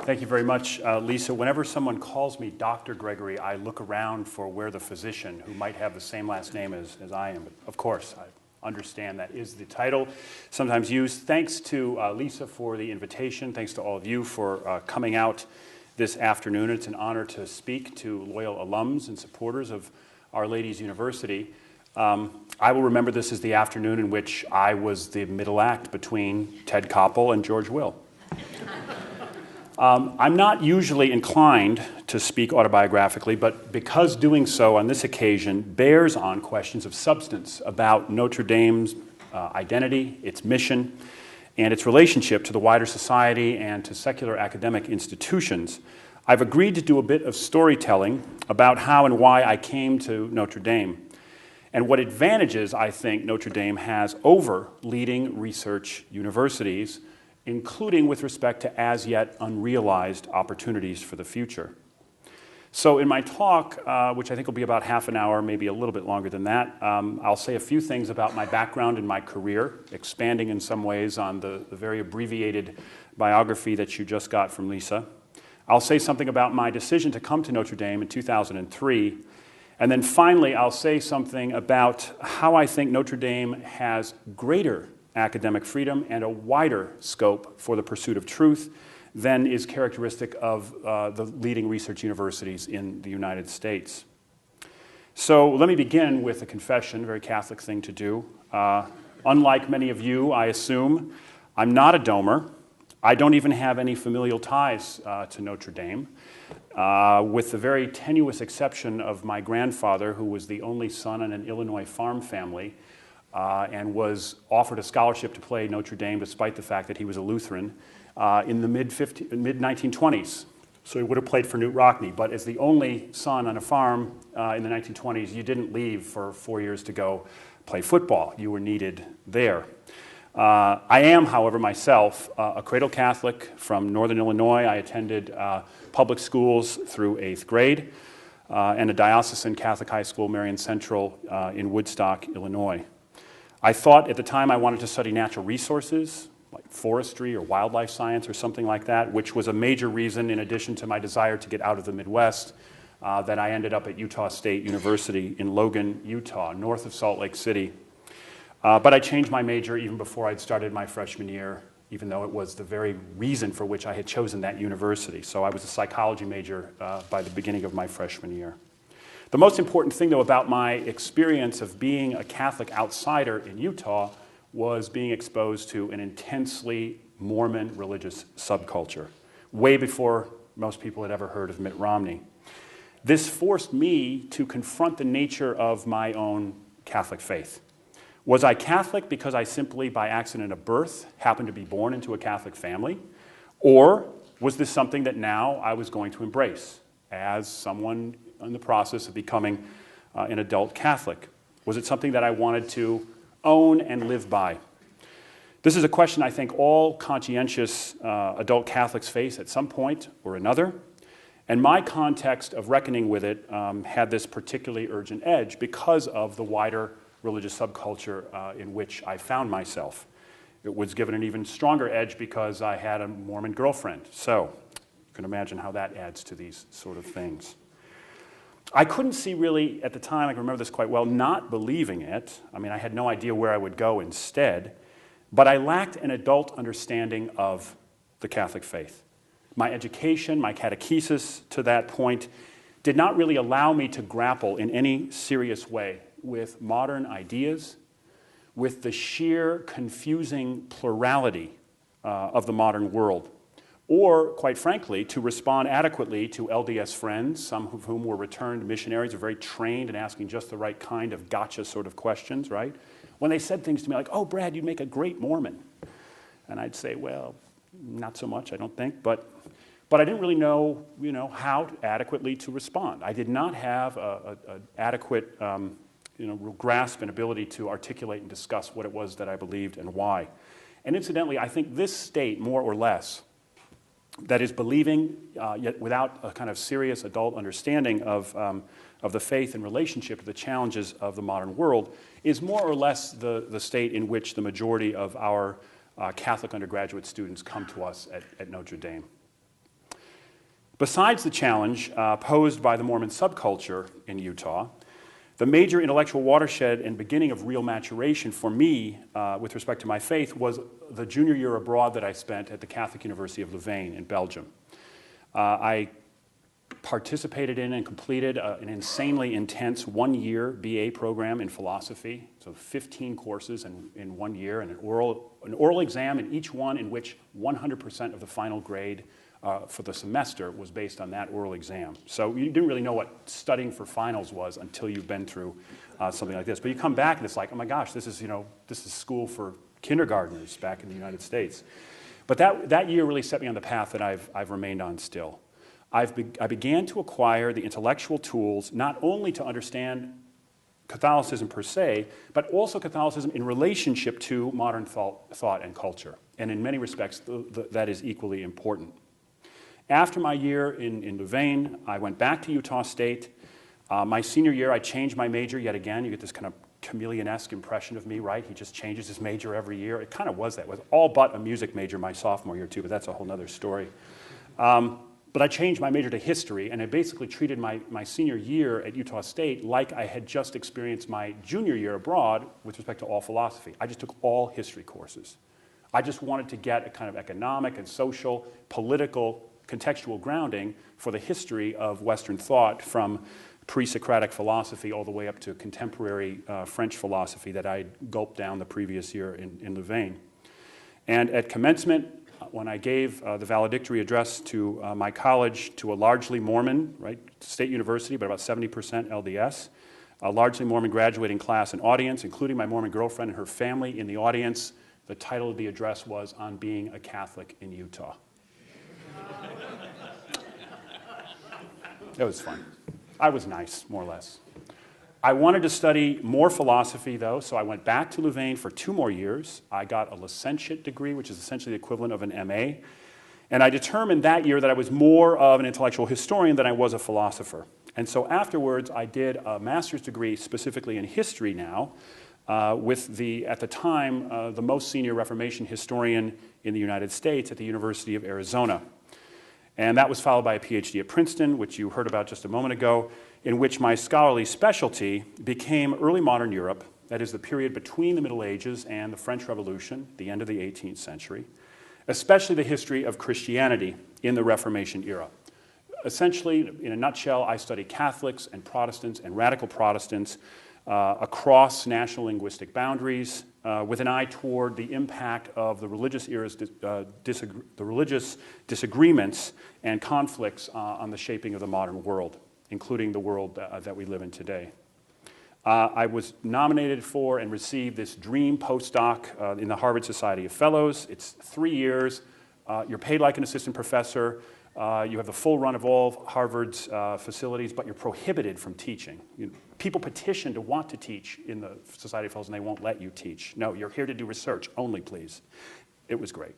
Thank you very much, Lisa. Whenever someone calls me Dr. Gregory, I look around for where the physician who might have the same last name as I am. But of course, I understand that is the title sometimes used. Thanks to Lisa for the invitation. Thanks to all of you for coming out this afternoon. It's an honor to speak to loyal alums and supporters of Our Lady's University. I will remember this as the afternoon in which I was the middle act between Ted Koppel and George Will. I'm not usually inclined to speak autobiographically, but because doing so on this occasion bears on questions of substance about Notre Dame's identity, its mission, and its relationship to the wider society and to secular academic institutions, I've agreed to do a bit of storytelling about how and why I came to Notre Dame, and what advantages I think Notre Dame has over leading research universities, including with respect to as yet unrealized opportunities for the future. So in my talk, which I think will be about half an hour, maybe a little bit longer than that, I'll say a few things about my background and my career, expanding in some ways on the very abbreviated biography that you just got from Lisa. I'll say something about my decision to come to Notre Dame in 2003, and then finally I'll say something about how I think Notre Dame has greater academic freedom and a wider scope for the pursuit of truth than is characteristic of the leading research universities in the United States. So let me begin with a confession, a very Catholic thing to do. Unlike many of you, I assume, I'm not a Domer. I don't even have any familial ties to Notre Dame, with the very tenuous exception of my grandfather, who was the only son in an Illinois farm family, and was offered a scholarship to play Notre Dame despite the fact that he was a Lutheran in the mid-1920s. So he would have played for Newt Rockne. But as the only son on a farm in the 1920s, you didn't leave for 4 years to go play football. You were needed there. I am, however, myself a cradle Catholic from Northern Illinois. I attended public schools through 8th grade and a diocesan Catholic high school, Marion Central, in Woodstock, Illinois. I thought at the time I wanted to study natural resources, like forestry or wildlife science or something like that, which was a major reason, in addition to my desire to get out of the Midwest, that I ended up at Utah State University in Logan, Utah, north of Salt Lake City. But I changed my major even before I'd started my freshman year, even though it was the very reason for which I had chosen that university. So I was a psychology major by the beginning of my freshman year. The most important thing, though, about my experience of being a Catholic outsider in Utah was being exposed to an intensely Mormon religious subculture, way before most people had ever heard of Mitt Romney. This forced me to confront the nature of my own Catholic faith. Was I Catholic because I simply, by accident of birth, happened to be born into a Catholic family? Or was this something that now I was going to embrace as someone in the process of becoming an adult Catholic? Was it something that I wanted to own and live by? This is a question I think all conscientious adult Catholics face at some point or another, and my context of reckoning with it had this particularly urgent edge because of the wider religious subculture in which I found myself. It was given an even stronger edge because I had a Mormon girlfriend, so you can imagine how that adds to these sort of things. I couldn't see really, at the time, I can remember this quite well, not believing it. I mean, I had no idea where I would go instead, but I lacked an adult understanding of the Catholic faith. My education, my catechesis to that point, did not really allow me to grapple in any serious way with modern ideas, with the sheer confusing plurality of the modern world, or, quite frankly, to respond adequately to LDS friends, some of whom were returned missionaries, are very trained in asking just the right kind of gotcha sort of questions, right? When they said things to me like, "Oh, Brad, you'd make a great Mormon." And I'd say, well, not so much, I don't think, but I didn't really know, how adequately to respond. I did not have an adequate grasp and ability to articulate and discuss what it was that I believed and why. And incidentally, I think this state, more or less, that is believing, yet without a kind of serious adult understanding of the faith in relationship to the challenges of the modern world, is more or less the state in which the majority of our Catholic undergraduate students come to us at Notre Dame. Besides the challenge posed by the Mormon subculture in Utah, the major intellectual watershed and beginning of real maturation for me with respect to my faith was the junior year abroad that I spent at the Catholic University of Louvain in Belgium. I participated in and completed an insanely intense one-year BA program in philosophy, so 15 courses in 1 year, and an oral exam in each one in which 100% of the final grade for the semester was based on that oral exam. So you didn't really know what studying for finals was until you've been through something like this. But you come back and it's like, oh my gosh, this is school for kindergartners back in the United States. But that year really set me on the path that I've remained on still. I began to acquire the intellectual tools not only to understand Catholicism per se, but also Catholicism in relationship to modern thought and culture. And in many respects, that is equally important. After my year in Louvain, I went back to Utah State. My senior year, I changed my major yet again. You get this kind of chameleon-esque impression of me, right? He just changes his major every year. It kind of was that. It was all but a music major my sophomore year, too, but that's a whole other story. But I changed my major to history, and I basically treated my senior year at Utah State like I had just experienced my junior year abroad with respect to all philosophy. I just took all history courses. I just wanted to get a kind of economic and social, political, contextual grounding for the history of Western thought from pre-Socratic philosophy all the way up to contemporary French philosophy that I gulped down the previous year in Louvain. And at commencement, when I gave the valedictory address to my college, to a largely Mormon, right, state university, but about 70% LDS, a largely Mormon graduating class and audience, including my Mormon girlfriend and her family in the audience, the title of the address was On Being a Catholic in Utah. It was fun. I was nice, more or less. I wanted to study more philosophy, though, so I went back to Louvain for 2 more years. I got a licentiate degree, which is essentially the equivalent of an MA. And I determined that year that I was more of an intellectual historian than I was a philosopher. And so afterwards, I did a master's degree specifically in history now, with at the time, the most senior Reformation historian in the United States at the University of Arizona. And that was followed by a PhD at Princeton, which you heard about just a moment ago, in which my scholarly specialty became early modern Europe, that is the period between the Middle Ages and the French Revolution, the end of the 18th century, especially the history of Christianity in the Reformation era. Essentially, in a nutshell, I study Catholics and Protestants and radical Protestants across national linguistic boundaries, with an eye toward the impact of the religious era's the religious disagreements and conflicts on the shaping of the modern world, including the world that we live in today. I was nominated for and received this dream postdoc in the Harvard Society of Fellows. It's 3 years. You're paid like an assistant professor. You have the full run of all Harvard's facilities, but you're prohibited from teaching. People petition to want to teach in the Society of Fellows, and they won't let you teach. No, you're here to do research only, please. It was great.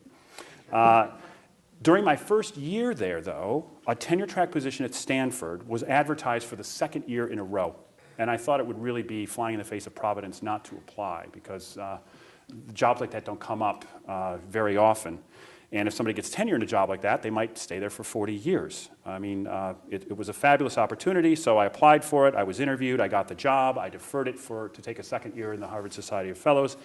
During my first year there, though, a tenure-track position at Stanford was advertised for the 2nd year in a row. And I thought it would really be flying in the face of Providence not to apply, because jobs like that don't come up very often. And if somebody gets tenure in a job like that, they might stay there for 40 years. I mean, it was a fabulous opportunity, so I applied for it. I was interviewed. I got the job. I deferred it to take a 2nd year in the Harvard Society of Fellows.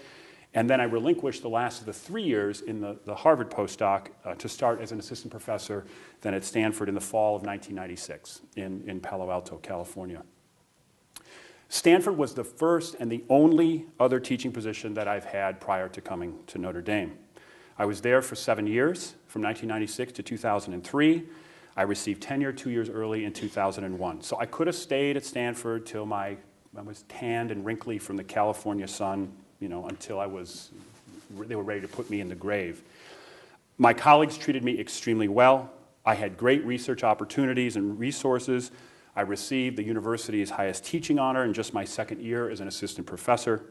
And then I relinquished the last of the 3 years in the Harvard postdoc to start as an assistant professor then at Stanford in the fall of 1996 in Palo Alto, California. Stanford was the first and the only other teaching position that I've had prior to coming to Notre Dame. I was there for 7 years, from 1996 to 2003. I received tenure 2 years early in 2001. So I could have stayed at Stanford till I was tanned and wrinkly from the California sun, until they were ready to put me in the grave. My colleagues treated me extremely well. I had great research opportunities and resources. I received the university's highest teaching honor in just my 2nd year as an assistant professor.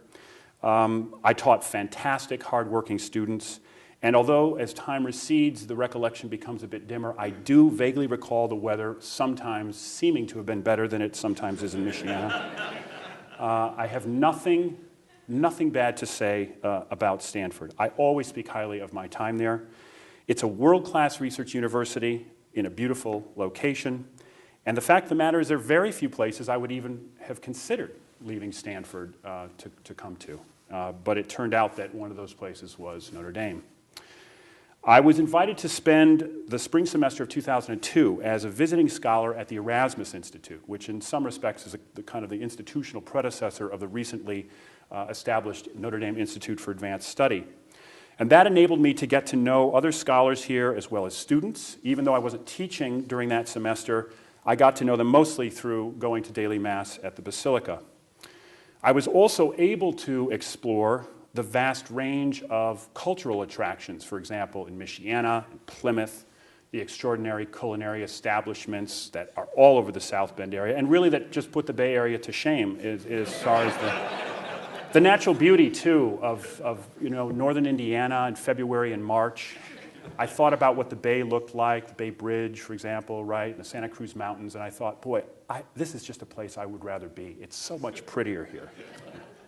I taught fantastic, hardworking students. And although as time recedes, the recollection becomes a bit dimmer, I do vaguely recall the weather sometimes seeming to have been better than it sometimes is in Michiana. I have nothing bad to say about Stanford. I always speak highly of my time there. It's a world-class research university. in a beautiful location. And the fact of the matter is there are very few places I would even have considered leaving Stanford to come to. But it turned out that one of those places was Notre Dame. I was invited to spend the spring semester of 2002 as a visiting scholar at the Erasmus Institute, which in some respects is kind of the institutional predecessor of the recently established Notre Dame Institute for Advanced Study. And that enabled me to get to know other scholars here as well as students. Even though I wasn't teaching during that semester, I got to know them mostly through going to daily mass at the Basilica. I was also able to explore the vast range of cultural attractions, for example, in Michiana, in Plymouth, the extraordinary culinary establishments that are all over the South Bend area, and really that just put the Bay Area to shame as far as the natural beauty, too, of northern Indiana in February and March. I thought about what the Bay looked like, the Bay Bridge, for example, right, the Santa Cruz Mountains, and I thought, boy, this is just a place I would rather be. It's so much prettier here.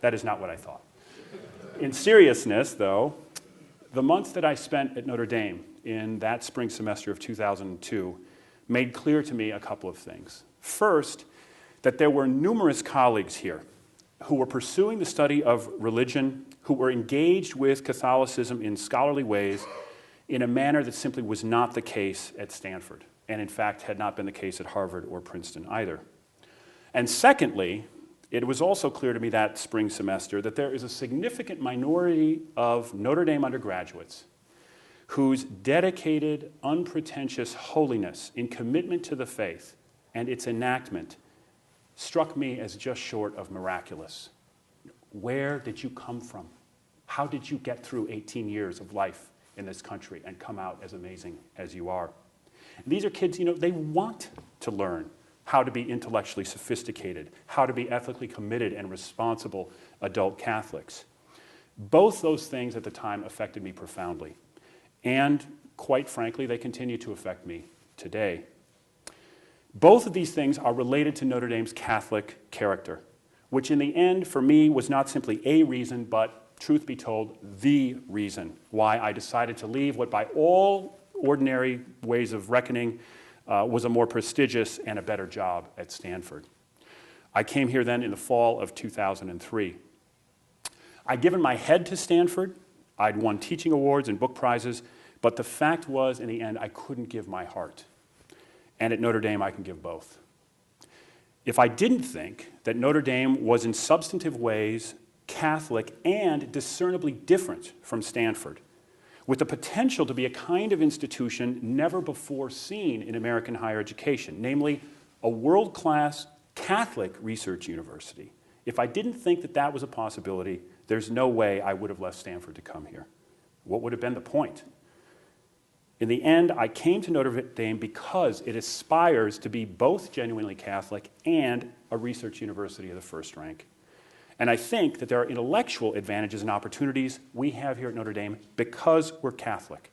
That is not what I thought. In seriousness, though, the months that I spent at Notre Dame in that spring semester of 2002 made clear to me a couple of things. First, that there were numerous colleagues here who were pursuing the study of religion, who were engaged with Catholicism in scholarly ways in a manner that simply was not the case at Stanford, and in fact had not been the case at Harvard or Princeton either. And secondly, it was also clear to me that spring semester that there is a significant minority of Notre Dame undergraduates whose dedicated, unpretentious holiness in commitment to the faith and its enactment struck me as just short of miraculous. Where did you come from? How did you get through 18 years of life in this country and come out as amazing as you are? And these are kids, they want to learn how to be intellectually sophisticated, how to be ethically committed and responsible adult Catholics. Both those things at the time affected me profoundly. And quite frankly, they continue to affect me today. Both of these things are related to Notre Dame's Catholic character, which in the end, for me, was not simply a reason, but, truth be told, the reason why I decided to leave what by all ordinary ways of reckoning was a more prestigious and a better job at Stanford. I came here then in the fall of 2003. I'd given my head to Stanford. I'd won teaching awards and book prizes, but the fact was, in the end, I couldn't give my heart. And at Notre Dame, I can give both. If I didn't think that Notre Dame was in substantive ways Catholic and discernibly different from Stanford, with the potential to be a kind of institution never before seen in American higher education, namely a world-class Catholic research university. If I didn't think that that was a possibility, there's no way I would have left Stanford to come here. What would have been the point? In the end, I came to Notre Dame because it aspires to be both genuinely Catholic and a research university of the first rank. And I think that there are intellectual advantages and opportunities we have here at Notre Dame because we're Catholic.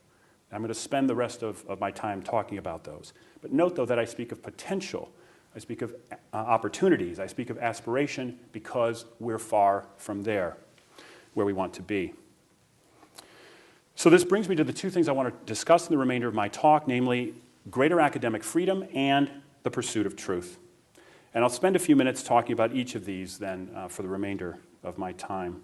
I'm going to spend the rest of my time talking about those. But note, though, that I speak of potential. I speak of opportunities. I speak of aspiration because we're far from there, where we want to be. So this brings me to the two things I want to discuss in the remainder of my talk, namely greater academic freedom and the pursuit of truth. And I'll spend a few minutes talking about each of these then for the remainder of my time.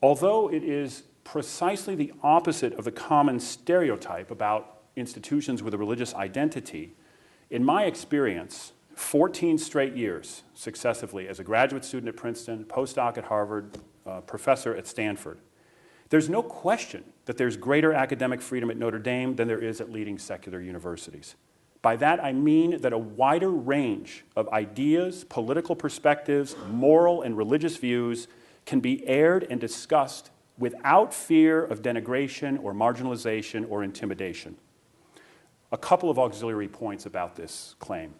Although it is precisely the opposite of the common stereotype about institutions with a religious identity, in my experience, 14 straight years successively as a graduate student at Princeton, postdoc at Harvard, professor at Stanford, there's no question that there's greater academic freedom at Notre Dame than there is at leading secular universities. By that, I mean that a wider range of ideas, political perspectives, moral and religious views can be aired and discussed without fear of denigration or marginalization or intimidation. A couple of auxiliary points about this claim.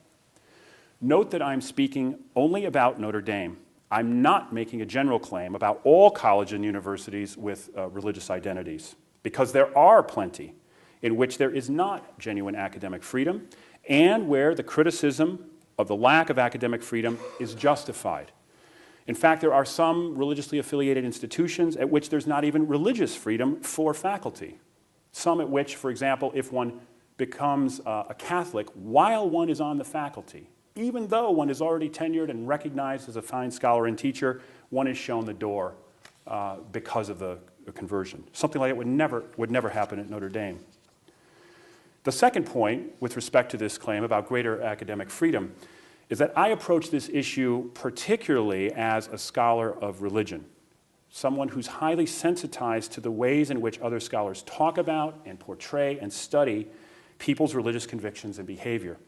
Note that I'm speaking only about Notre Dame. I'm not making a general claim about all colleges and universities with religious identities, because there are plenty in which there is not genuine academic freedom, and where the criticism of the lack of academic freedom is justified. In fact, there are some religiously affiliated institutions at which there's not even religious freedom for faculty. Some at which, for example, if one becomes a Catholic while one is on the faculty. Even though one is already tenured and recognized as a fine scholar and teacher, one is shown the door because of the conversion. Something like it would never happen at Notre Dame. The second point with respect to this claim about greater academic freedom is that I approach this issue particularly as a scholar of religion, someone who's highly sensitized to the ways in which other scholars talk about and portray and study people's religious convictions and behavior.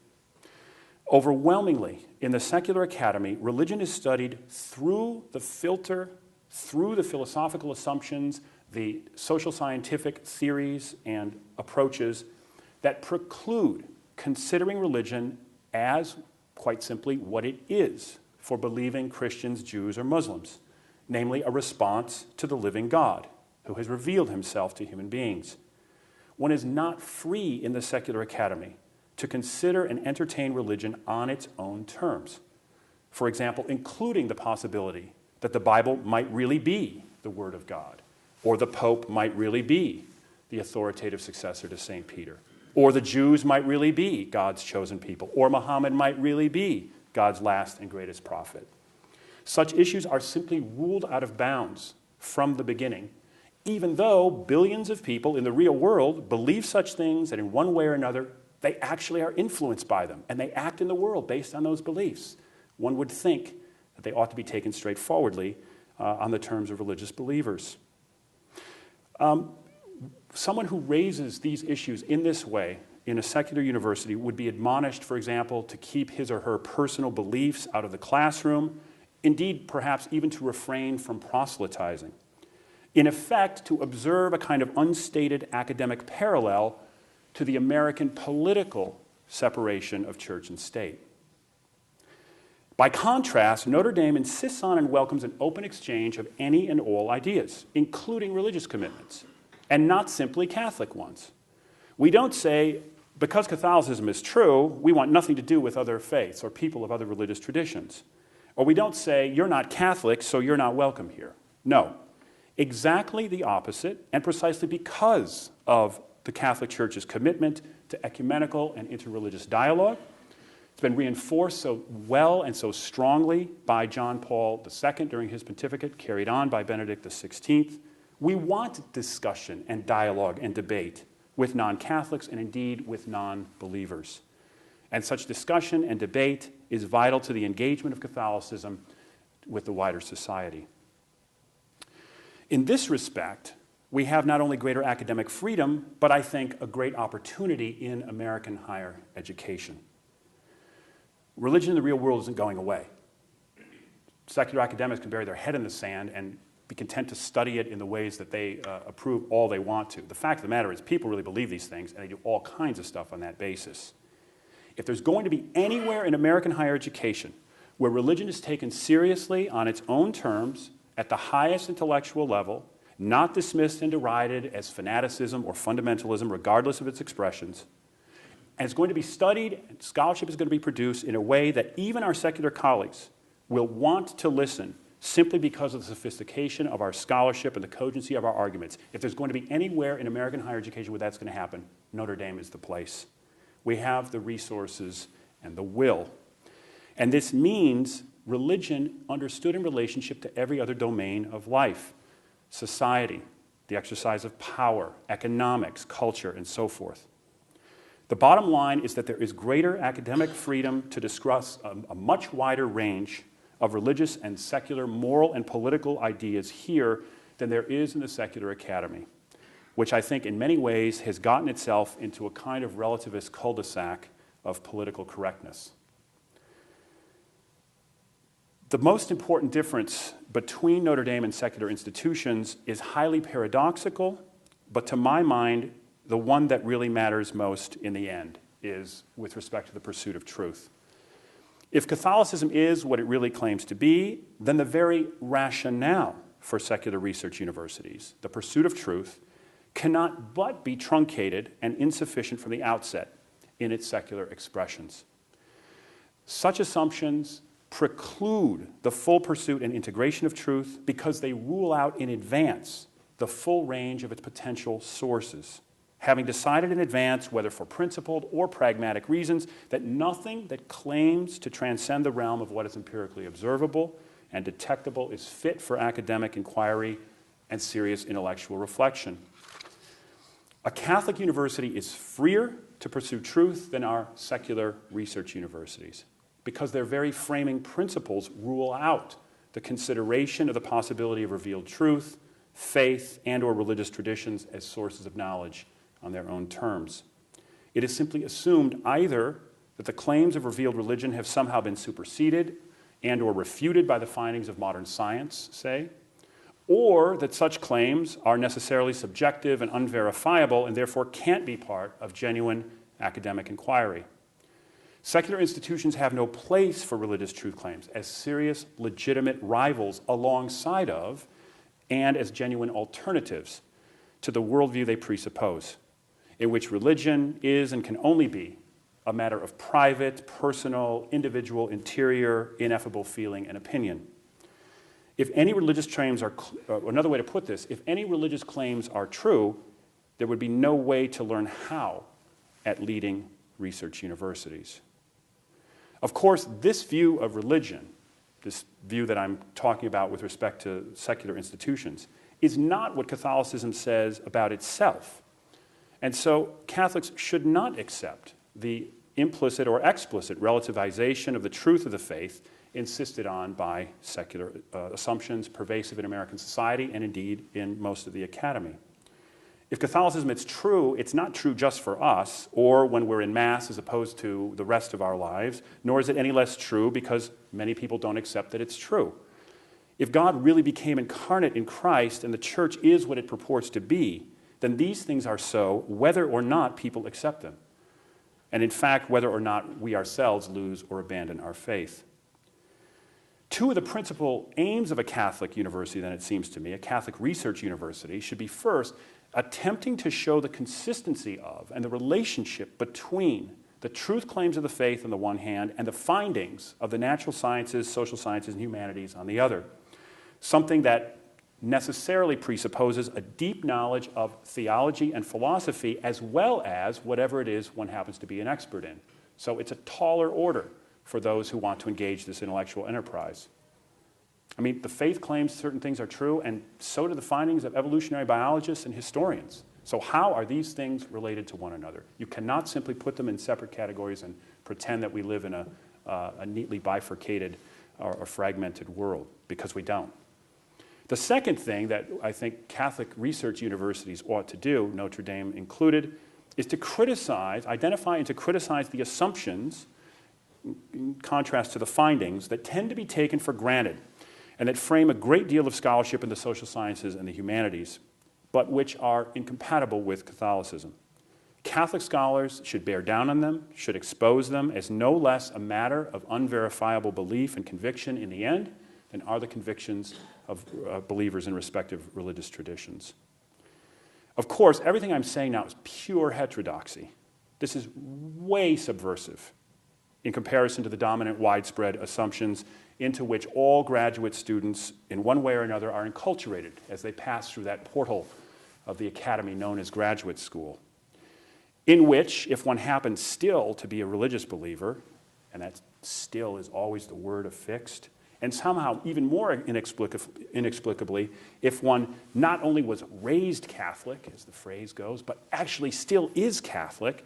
Overwhelmingly, in the secular academy, religion is studied through the filter, through the philosophical assumptions, the social scientific theories and approaches that preclude considering religion as, quite simply, what it is for believing Christians, Jews, or Muslims, namely a response to the living God who has revealed himself to human beings. One is not free in the secular academy to consider and entertain religion on its own terms. For example, including the possibility that the Bible might really be the Word of God, or the Pope might really be the authoritative successor to St. Peter, or the Jews might really be God's chosen people, or Muhammad might really be God's last and greatest prophet. Such issues are simply ruled out of bounds from the beginning, even though billions of people in the real world believe such things and in one way or another they actually are influenced by them, and they act in the world based on those beliefs. One would think that they ought to be taken straightforwardly on the terms of religious believers. Someone who raises these issues in this way in a secular university would be admonished, for example, to keep his or her personal beliefs out of the classroom, indeed, perhaps even to refrain from proselytizing. In effect, to observe a kind of unstated academic parallel to the American political separation of church and state. By contrast, Notre Dame insists on and welcomes an open exchange of any and all ideas, including religious commitments, and not simply Catholic ones. We don't say, because Catholicism is true, we want nothing to do with other faiths or people of other religious traditions. Or we don't say, you're not Catholic, so you're not welcome here. No, exactly the opposite, and precisely because of the Catholic Church's commitment to ecumenical and interreligious dialogue. It's been reinforced so well and so strongly by John Paul II during his pontificate, carried on by Benedict XVI. We want discussion and dialogue and debate with non-Catholics and indeed with non-believers. And such discussion and debate is vital to the engagement of Catholicism with the wider society. In this respect, we have not only greater academic freedom, but I think a great opportunity in American higher education. Religion in the real world isn't going away. Secular academics can bury their head in the sand and be content to study it in the ways that they approve all they want to. The fact of the matter is people really believe these things, and they do all kinds of stuff on that basis. If there's going to be anywhere in American higher education where religion is taken seriously on its own terms, at the highest intellectual level, not dismissed and derided as fanaticism or fundamentalism, regardless of its expressions, and it's going to be studied, and scholarship is going to be produced in a way that even our secular colleagues will want to listen simply because of the sophistication of our scholarship and the cogency of our arguments. If there's going to be anywhere in American higher education where that's going to happen, Notre Dame is the place. We have the resources and the will. And this means religion understood in relationship to every other domain of life, society, the exercise of power, economics, culture, and so forth. The bottom line is that there is greater academic freedom to discuss a much wider range of religious and secular moral and political ideas here than there is in the secular academy, which I think in many ways has gotten itself into a kind of relativist cul-de-sac of political correctness. The most important difference between Notre Dame and secular institutions is highly paradoxical, but to my mind, the one that really matters most in the end is with respect to the pursuit of truth. If Catholicism is what it really claims to be, then the very rationale for secular research universities, the pursuit of truth, cannot but be truncated and insufficient from the outset in its secular expressions. Such assumptions preclude the full pursuit and integration of truth because they rule out in advance the full range of its potential sources, having decided in advance, whether for principled or pragmatic reasons, that nothing that claims to transcend the realm of what is empirically observable and detectable is fit for academic inquiry and serious intellectual reflection. A Catholic university is freer to pursue truth than our secular research universities, because their very framing principles rule out the consideration of the possibility of revealed truth, faith, and/or religious traditions as sources of knowledge on their own terms. It is simply assumed either that the claims of revealed religion have somehow been superseded and/or refuted by the findings of modern science, say, or that such claims are necessarily subjective and unverifiable and therefore can't be part of genuine academic inquiry. Secular institutions have no place for religious truth claims as serious, legitimate rivals alongside of and as genuine alternatives to the worldview they presuppose, in which religion is and can only be a matter of private, personal, individual, interior, ineffable feeling and opinion. If any religious claims are, another way to put this, if any religious claims are true, there would be no way to learn how at leading research universities. Of course, this view of religion, this view that I'm talking about with respect to secular institutions, is not what Catholicism says about itself. And so Catholics should not accept the implicit or explicit relativization of the truth of the faith insisted on by secular assumptions pervasive in American society and indeed in most of the academy. If Catholicism is true, it's not true just for us or when we're in Mass as opposed to the rest of our lives, nor is it any less true because many people don't accept that it's true. If God really became incarnate in Christ and the church is what it purports to be, then these things are so whether or not people accept them. And in fact, whether or not we ourselves lose or abandon our faith. Two of the principal aims of a Catholic university, then it seems to me, a Catholic research university, should be first, attempting to show the consistency of and the relationship between the truth claims of the faith on the one hand and the findings of the natural sciences, social sciences, and humanities on the other. Something that necessarily presupposes a deep knowledge of theology and philosophy as well as whatever it is one happens to be an expert in. So it's a taller order for those who want to engage this intellectual enterprise. I mean, the faith claims certain things are true, and so do the findings of evolutionary biologists and historians. So how are these things related to one another? You cannot simply put them in separate categories and pretend that we live in a neatly bifurcated or fragmented world, because we don't. The second thing that I think Catholic research universities ought to do, Notre Dame included, is to criticize, identify and to criticize the assumptions, in contrast to the findings, that tend to be taken for granted and that frame a great deal of scholarship in the social sciences and the humanities, but which are incompatible with Catholicism. Catholic scholars should bear down on them, should expose them as no less a matter of unverifiable belief and conviction in the end than are the convictions of believers in respective religious traditions. Of course, everything I'm saying now is pure heterodoxy. This is way subversive in comparison to the dominant widespread assumptions into which all graduate students, in one way or another, are enculturated as they pass through that portal of the academy known as graduate school, in which, if one happens still to be a religious believer, and that still is always the word affixed, and somehow even more inexplicably, if one not only was raised Catholic, as the phrase goes, but actually still is Catholic,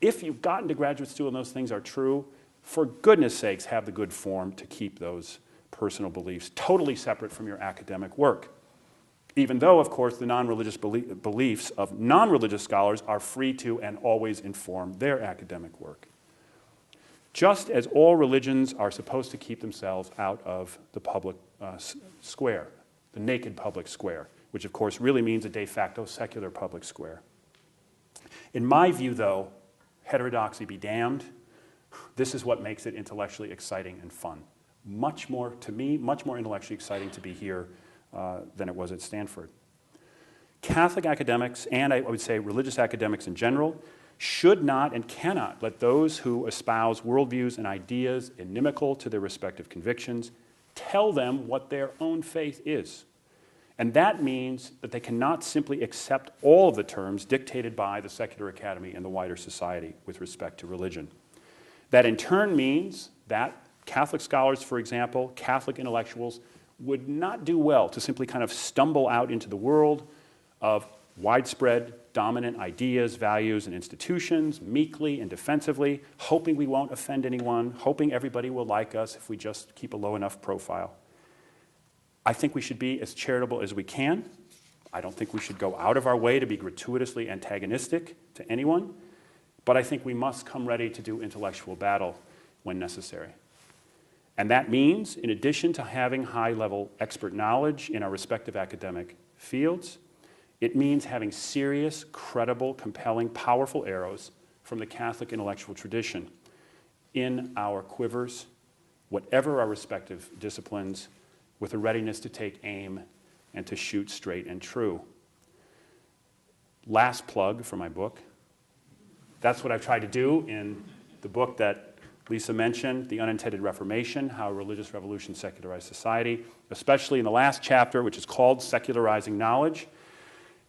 if you've gotten to graduate school and those things are true, for goodness sakes, have the good form to keep those personal beliefs totally separate from your academic work. Even though, of course, the non-religious beliefs of non-religious scholars are free to and always inform their academic work. Just as all religions are supposed to keep themselves out of the public square, the naked public square, which of course really means a de facto secular public square. In my view, though, heterodoxy be damned, this is what makes it intellectually exciting and fun. Much more, to me, much more intellectually exciting to be here than it was at Stanford. Catholic academics, and I would say religious academics in general, should not and cannot let those who espouse worldviews and ideas inimical to their respective convictions tell them what their own faith is. And that means that they cannot simply accept all of the terms dictated by the secular academy and the wider society with respect to religion. That in turn means that Catholic scholars, for example, Catholic intellectuals, would not do well to simply kind of stumble out into the world of widespread dominant ideas, values, and institutions, meekly and defensively, hoping we won't offend anyone, hoping everybody will like us if we just keep a low enough profile. I think we should be as charitable as we can. I don't think we should go out of our way to be gratuitously antagonistic to anyone, but I think we must come ready to do intellectual battle when necessary. And that means, in addition to having high-level expert knowledge in our respective academic fields, it means having serious, credible, compelling, powerful arrows from the Catholic intellectual tradition in our quivers, whatever our respective disciplines, with a readiness to take aim and to shoot straight and true. Last plug for my book. That's what I've tried to do in the book that Lisa mentioned, The Unintended Reformation, How a Religious Revolution Secularized Society, especially in the last chapter, which is called Secularizing Knowledge.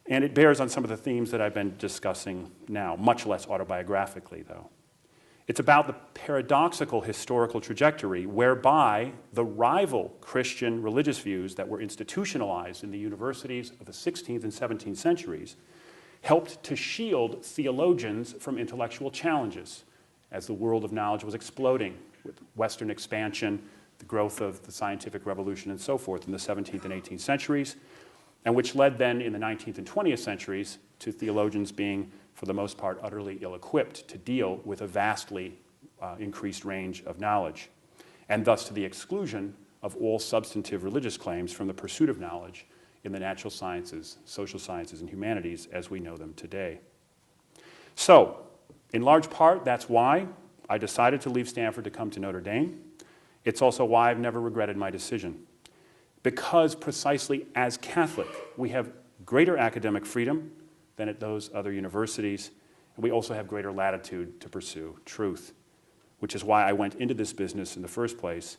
And it bears on some of the themes that I've been discussing now, much less autobiographically, though. It's about the paradoxical historical trajectory whereby the rival Christian religious views that were institutionalized in the universities of the 16th and 17th centuries helped to shield theologians from intellectual challenges as the world of knowledge was exploding with Western expansion, the growth of the scientific revolution, and so forth in the 17th and 18th centuries, and which led then in the 19th and 20th centuries to theologians being, for the most part, utterly ill-equipped to deal with a vastly increased range of knowledge, and thus to the exclusion of all substantive religious claims from the pursuit of knowledge in the natural sciences, social sciences, and humanities as we know them today. So, in large part, that's why I decided to leave Stanford to come to Notre Dame. It's also why I've never regretted my decision. Because precisely as Catholic, we have greater academic freedom than at those other universities, and we also have greater latitude to pursue truth, which is why I went into this business in the first place,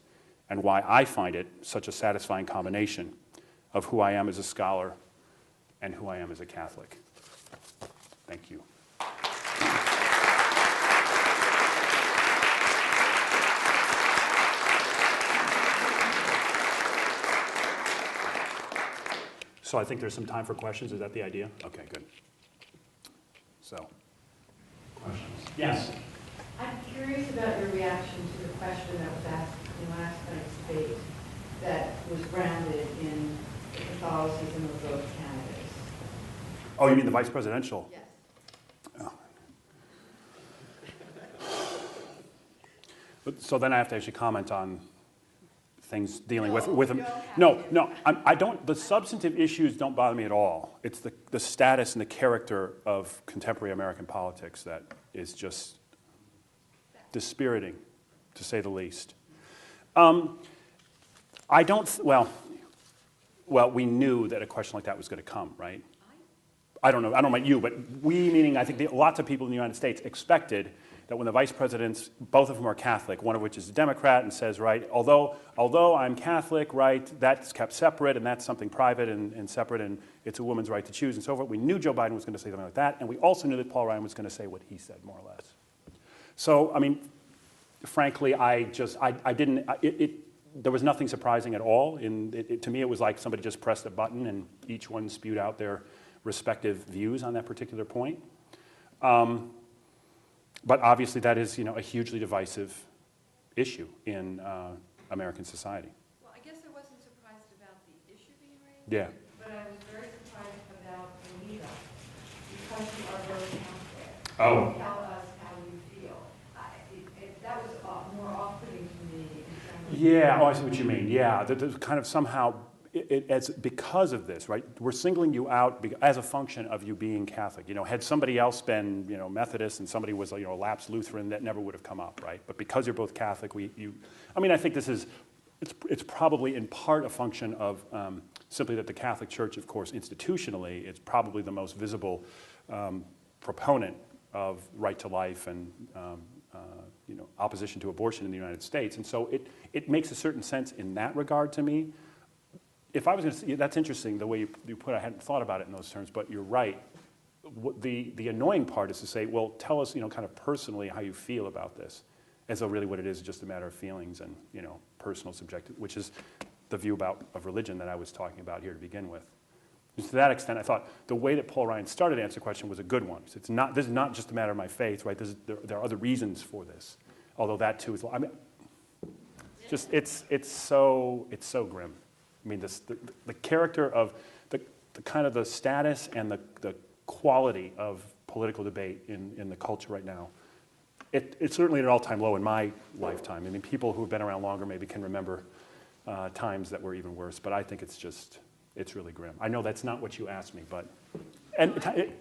and why I find it such a satisfying combination of who I am as a scholar and who I am as a Catholic. Thank you. So I think there's some time for questions. Is that the idea? Okay, good. So, questions? Yes? I'm curious about your reaction to the question that was asked in last night's debate that was grounded in the Catholicism of both candidates. Oh, you mean the vice presidential? Yes. Oh. So then I have to actually comment on things dealing with them. No, I don't. The substantive issues don't bother me at all. It's the status and the character of contemporary American politics that is just dispiriting, to say the least. I don't. Well, we knew that a question like that was going to come, right? I don't know about you, but we, meaning I think lots of people in the United States, expected that when the vice presidents, both of them are Catholic, one of which is a Democrat and says, right, although I'm Catholic, right, that's kept separate and that's something private and separate and it's a woman's right to choose and so forth. We knew Joe Biden was going to say something like that, and we also knew that Paul Ryan was going to say what he said, more or less. So, I mean, frankly, there was nothing surprising at all. To me, it was like somebody just pressed a button and each one spewed out their respective views on that particular point. But obviously, that is, a hugely divisive issue in American society. Well, I guess I wasn't surprised about the issue being raised. Yeah. But I was very surprised about the lead-up, because you are both Catholic. Oh. Tell us how you feel. That was more off-putting to me. Yeah. Oh, I see what you mean. Yeah. That kind of somehow. It's because of this, right? We're singling you out as a function of you being Catholic. Had somebody else been, Methodist and somebody was, a lapsed Lutheran, that never would have come up, right? But because you're both Catholic, I think this is, it's probably in part a function of simply that the Catholic Church, of course, institutionally, is probably the most visible proponent of right to life and opposition to abortion in the United States, and so it makes a certain sense in that regard to me. if I was going to say, that's interesting the way you put it. I hadn't thought about it in those terms, but you're right. The annoying part is to say, well, tell us, kind of personally how you feel about this, as though really what it is just a matter of feelings and, personal subjective, which is the view of religion that I was talking about here to begin with. And to that extent, I thought the way that Paul Ryan started to answer the question was a good one. So this is not just a matter of my faith, right? There are other reasons for this, although that too is. I mean, just it's so grim. I mean, the character of the kind of the status and the quality of political debate in the culture right now. It's certainly at an all-time low in my lifetime. I mean, people who have been around longer maybe can remember times that were even worse, but I think it's really grim. I know that's not what you asked me, but it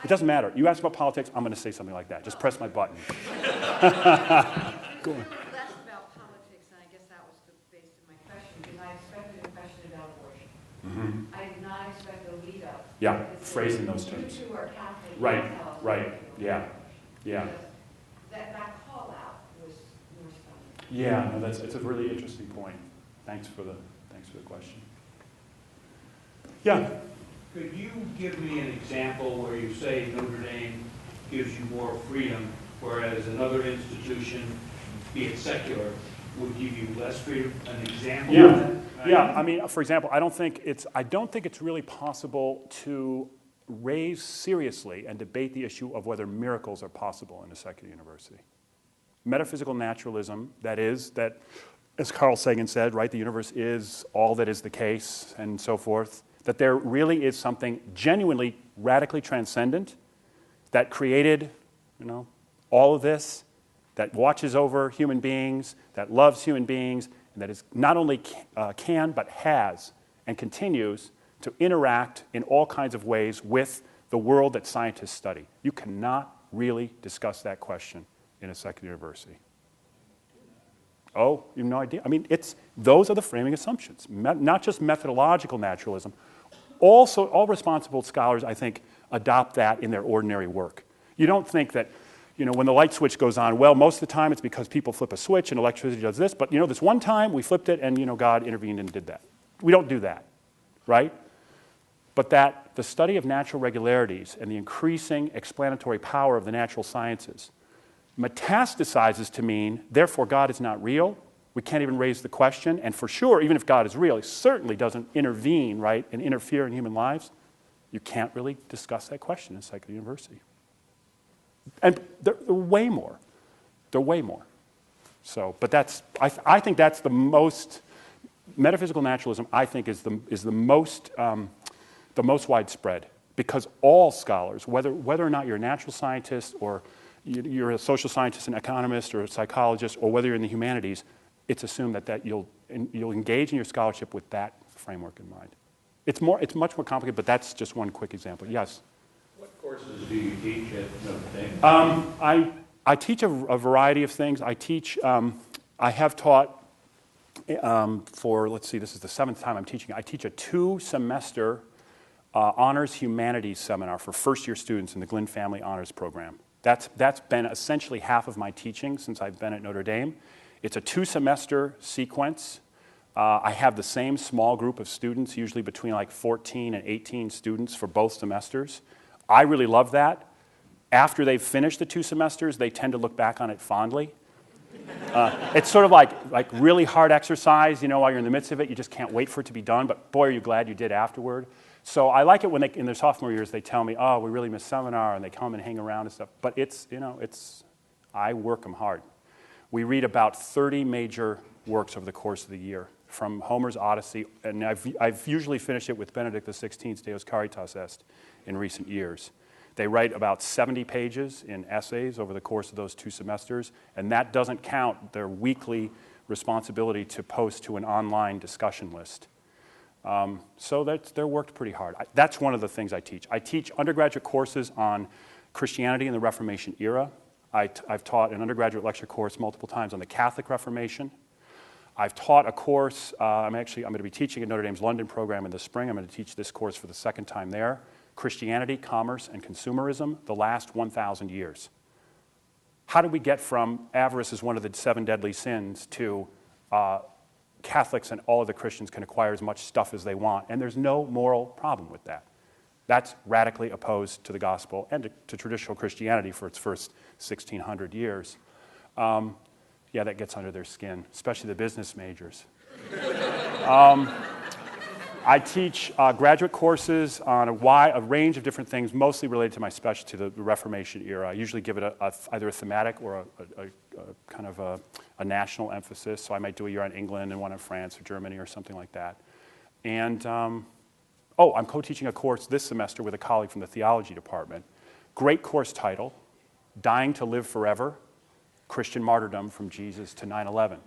doesn't matter. You ask about politics, I'm going to say something like that. Just press my button. Go on. Less about politics, and I guess that was the base of my question, because I expected a question about abortion. Mm-hmm. I did not expect a lead up. Yeah, phrased in those terms. You two are Catholic. Right. Yeah. That call out was more stunning. Yeah, no, it's a really interesting point. Thanks for the question. Yeah. Could you give me an example where you say Notre Dame gives you more freedom, whereas another institution, be it secular, would give you less freedom? An example of that? Yeah. I mean, for example, I don't think it's really possible to raise seriously and debate the issue of whether miracles are possible in a secular university. Metaphysical naturalism, that is, that, as Carl Sagan said, right, the universe is all that is the case, and so forth, that there really is something genuinely, radically transcendent that created, all of this, that watches over human beings, that loves human beings, and that is not only can, but has and continues to interact in all kinds of ways with the world that scientists study. You cannot really discuss that question in a secular university. Oh, you have no idea? I mean, those are the framing assumptions, not just methodological naturalism. Also, all responsible scholars, I think, adopt that in their ordinary work. You don't think that, when the light switch goes on, well, most of the time it's because people flip a switch and electricity does this, but, this one time we flipped it and, God intervened and did that. We don't do that, right? But that the study of natural regularities and the increasing explanatory power of the natural sciences metastasizes to mean, therefore, God is not real. We can't even raise the question. And for sure, even if God is real, he certainly doesn't intervene, right, and interfere in human lives. You can't really discuss that question in secular university. And they're way more. They're way more. So, but I think that's the most, metaphysical naturalism, I think, is the most widespread, because all scholars, whether or not you're a natural scientist or you're a social scientist, an economist, or a psychologist, or whether you're in the humanities, it's assumed that you'll engage in your scholarship with that framework in mind. It's much more complicated, but that's just one quick example. Yes? What courses do you teach at Notre Dame? I teach a variety of things. I have taught for, let's see, this is the 7th time I'm teaching. I teach a 2-semester honors humanities seminar for first-year students in the Glynn Family Honors Program. That's been essentially half of my teaching since I've been at Notre Dame. It's a 2-semester sequence. I have the same small group of students, usually between like 14 and 18 students for both semesters. I really love that. After they've finished the 2 semesters, they tend to look back on it fondly. It's sort of like really hard exercise, while you're in the midst of it, you just can't wait for it to be done, but boy, are you glad you did afterward. So I like it when in their sophomore years, they tell me, oh, we really miss seminar, and they come and hang around and stuff. But I work them hard. We read about 30 major works over the course of the year, from Homer's Odyssey, and I've usually finished it with Benedict XVI's Deus Caritas Est in recent years. They write about 70 pages in essays over the course of those 2 semesters, and that doesn't count their weekly responsibility to post to an online discussion list. So they're worked pretty hard. That's one of the things I teach. I teach undergraduate courses on Christianity in the Reformation era. I've taught an undergraduate lecture course multiple times on the Catholic Reformation. I've taught a course, I'm going to be teaching at Notre Dame's London program in the spring. I'm going to teach this course for the 2nd time there. Christianity, Commerce, and Consumerism, the last 1,000 years. How did we get from avarice is one of the 7 deadly sins to Catholics and all of the Christians can acquire as much stuff as they want, and there's no moral problem with that. That's radically opposed to the gospel and to traditional Christianity for its first 1,600 years. Yeah, that gets under their skin, especially the business majors. I teach graduate courses on a range of different things, mostly related to my specialty, the Reformation era. I usually give it either a thematic or a kind of a national emphasis. So I might do a year on England and one on France or Germany or something like that. And, I'm co-teaching a course this semester with a colleague from the theology department. Great course title, Dying to Live Forever, Christian Martyrdom from Jesus to 9/11.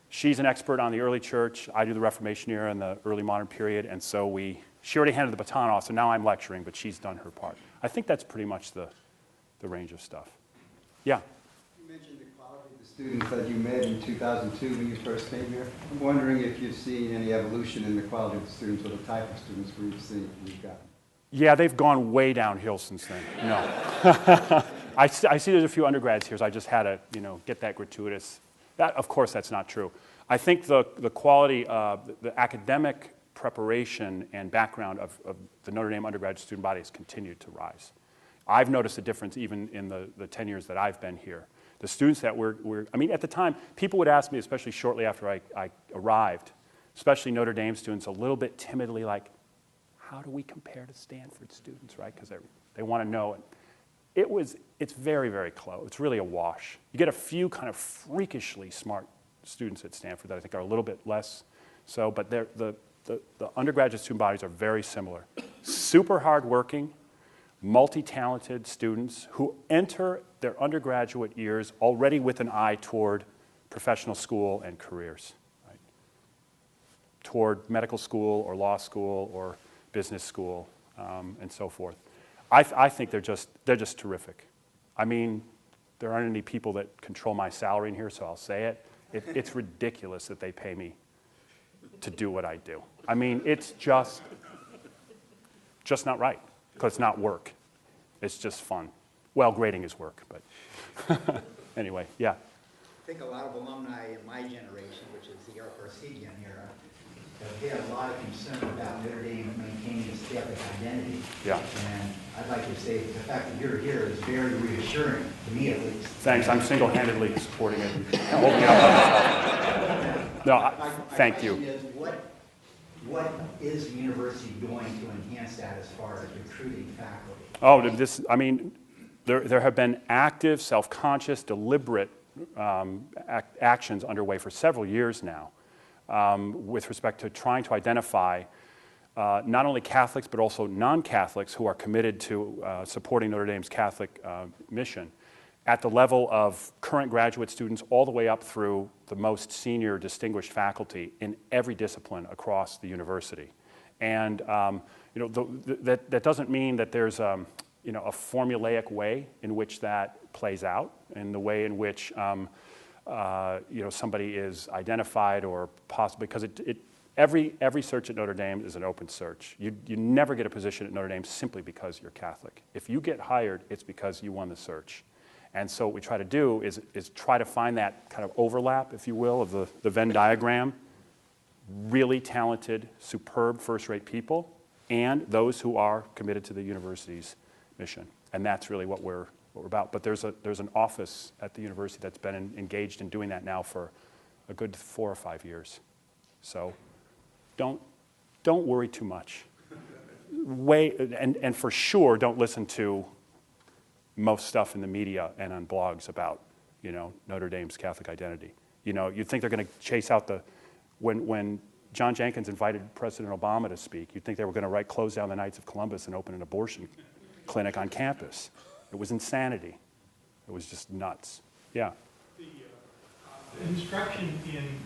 She's an expert on the early church. I do the Reformation era and the early modern period, and so she already handed the baton off, so now I'm lecturing, but she's done her part. I think that's pretty much the range of stuff. Yeah? You mentioned the quality of the students that you met in 2002 when you first came here. I'm wondering if you've seen any evolution in the quality of the students or the type of students we've gotten. Yeah, they've gone way downhill since then. No. I see there's a few undergrads here, so I just had to, get that gratuitous. Of course, that's not true. I think the quality, the academic preparation and background of the Notre Dame undergraduate student body has continued to rise. I've noticed a difference even in the 10 years that I've been here. The students that at the time, people would ask me, especially shortly after I arrived, especially Notre Dame students, a little bit timidly like, how do we compare to Stanford students, right? Because they want to know it. It's very, very close. It's really a wash. You get a few kind of freakishly smart students at Stanford that I think are a little bit less so, but the undergraduate student bodies are very similar. Super hardworking, multi-talented students who enter their undergraduate years already with an eye toward professional school and careers, right? Toward medical school or law school or business school and so forth. I think they're just terrific. I mean, there aren't any people that control my salary in here, so I'll say it. It's ridiculous that they pay me to do what I do. I mean, it's just not right, because it's not work. It's just fun. Well, grading is work, but anyway, yeah. I think a lot of alumni in my generation, which is the Arcadian era, have had a lot of concern about Notre Dame maintaining its Catholic identity. Yeah. And I'd like to say the fact that you're here is very reassuring, to me at least. Thanks. I'm single-handedly supporting it and holding it up on myself. No, thank you. My question is, what is the university doing to enhance that as far as recruiting faculty? There have been active, self-conscious, deliberate actions underway for several years now with respect to trying to identify not only Catholics but also non-Catholics who are committed to supporting Notre Dame's Catholic mission at the level of current graduate students all the way up through the most senior distinguished faculty in every discipline across the university. And that doesn't mean that there's a formulaic way in which that plays out, in the way in which somebody is identified or possibly, because every search at Notre Dame is an open search. You never get a position at Notre Dame simply because you're Catholic. If you get hired, it's because you won the search. And so what we try to do is try to find that kind of overlap, if you will, of the Venn diagram. Really talented, superb, first-rate people, and those who are committed to the university's mission. And that's really what we're about. But there's an office at the university that's been engaged in doing that now for a good 4 or 5 years. So don't worry too much. And for sure, don't listen to most stuff in the media and on blogs about, Notre Dame's Catholic identity. You'd think they're going to chase out when John Jenkins invited President Obama to speak, you'd think they were going to close down the Knights of Columbus and open an abortion clinic on campus. It was insanity. It was just nuts. Yeah. The instruction in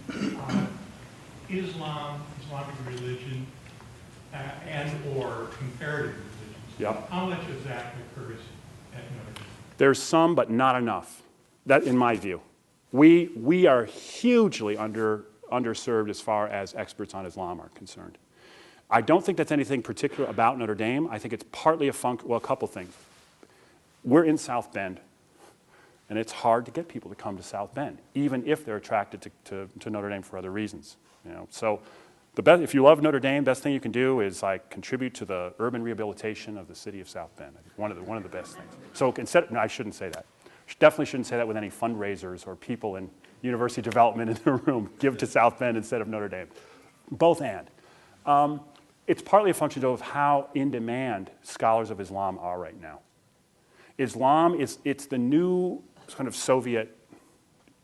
Islam, Islamic religion, and or comparative religions. Yep. How much of that occurs at Notre Dame? There's some, but not enough. That, in my view, we are hugely underserved as far as experts on Islam are concerned. I don't think that's anything particular about Notre Dame. I think it's partly a couple things. We're in South Bend. And it's hard to get people to come to South Bend, even if they're attracted to Notre Dame for other reasons. So if you love Notre Dame, best thing you can do is like contribute to the urban rehabilitation of the city of South Bend. I think one of the best things. So no, I shouldn't say that. Definitely shouldn't say that with any fundraisers or people in university development in the room. Give to South Bend instead of Notre Dame. Both and. It's partly a function of how in demand scholars of Islam are right now. Islam it's the new kind of Soviet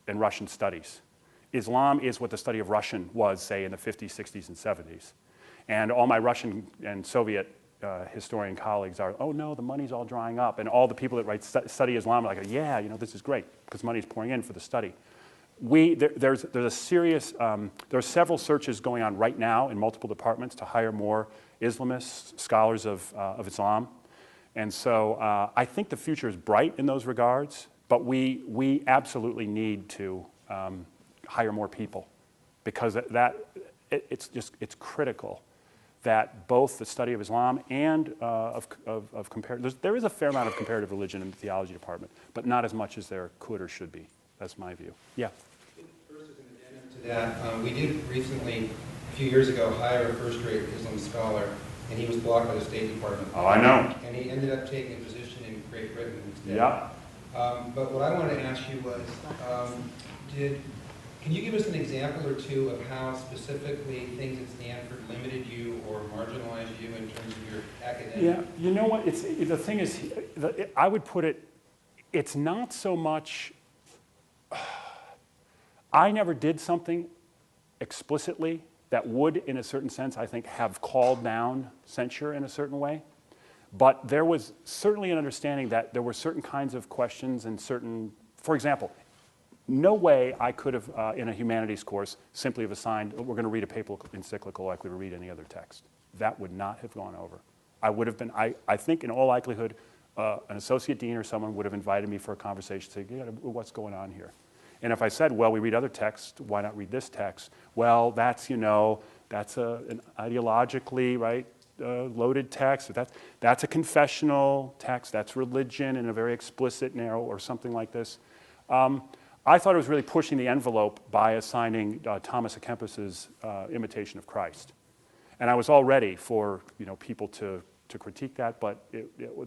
and Russian studies. Islam is what the study of Russian was, say, in the 50s, 60s, and 70s. And all my Russian and Soviet historian colleagues are, oh no, the money's all drying up. And all the people that study Islam are like, yeah, this is great, because money's pouring in for the study. There's a serious, there are several searches going on right now in multiple departments to hire more Islamists, scholars of Islam. And so I think the future is bright in those regards, but we absolutely need to hire more people, because it's critical that both the study of Islam and of comparative, there is a fair amount of comparative religion in the theology department, but not as much as there could or should be. That's my view. Yeah. First, as an addendum to that, we did recently, a few years ago, hire a first-rate Islam scholar, and he was blocked by the State Department. Oh, I know. And he ended up taking a position in Great Britain instead. Yeah. But what I wanted to ask you was, can you give us an example or two of how specifically things at Stanford limited you or marginalized you in terms of your academic? Yeah, you know what? The thing is, I would put it, it's not so much, I never did something explicitly that would, in a certain sense, I think, have called down censure in a certain way. But there was certainly an understanding that there were certain kinds of questions and certain, for example, no way I could have, in a humanities course, simply have assigned, we're going to read a papal encyclical like we would read any other text. That would not have gone over. I would have been, I think in all likelihood, an associate dean or someone would have invited me for a conversation to say, what's going on here? And if I said, well, we read other texts, why not read this text? Well, that's, that's an ideologically, right, loaded text. That's a confessional text. That's religion in a very explicit, narrow, or something like this. I thought it was really pushing the envelope by assigning Thomas à Kempis's Imitation of Christ. And I was all ready for people to critique that, but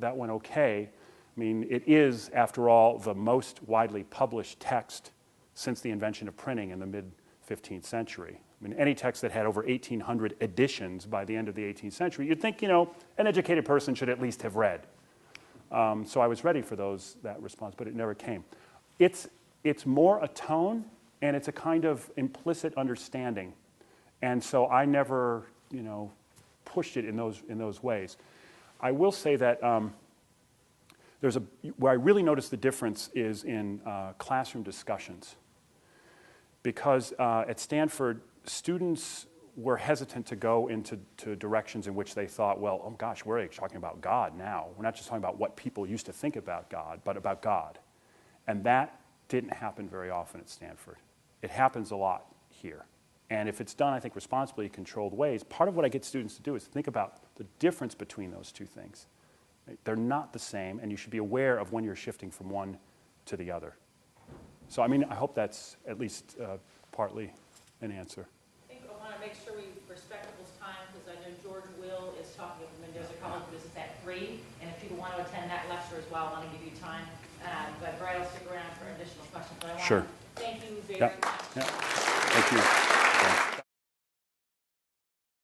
that went okay. I mean, it is, after all, the most widely published text since the invention of printing in the mid-15th century. I mean, any text that had over 1,800 editions by the end of the 18th century, you'd think, an educated person should at least have read. So I was ready for that response, but it never came. It's more a tone, and it's a kind of implicit understanding. And so I never, pushed it in those ways. I will say that where I really noticed the difference is in classroom discussions. Because at Stanford, students were hesitant to go into directions in which they thought, well, oh gosh, we're talking about God now. We're not just talking about what people used to think about God, but about God. And that didn't happen very often at Stanford. It happens a lot here. And if it's done, I think, responsibly in controlled ways, part of what I get students to do is think about the difference between those two things. They're not the same, and you should be aware of when you're shifting from one to the other. So, I hope that's at least partly an answer. I think I want to make sure we respect people's time, because I know George Will is talking at the Mendoza College, but this is at 3, and if people want to attend that lecture as well, I want to give you time. But Brad will stick around for additional questions. But I want Sure. to thank you very much. Yeah. Thank you. Thanks.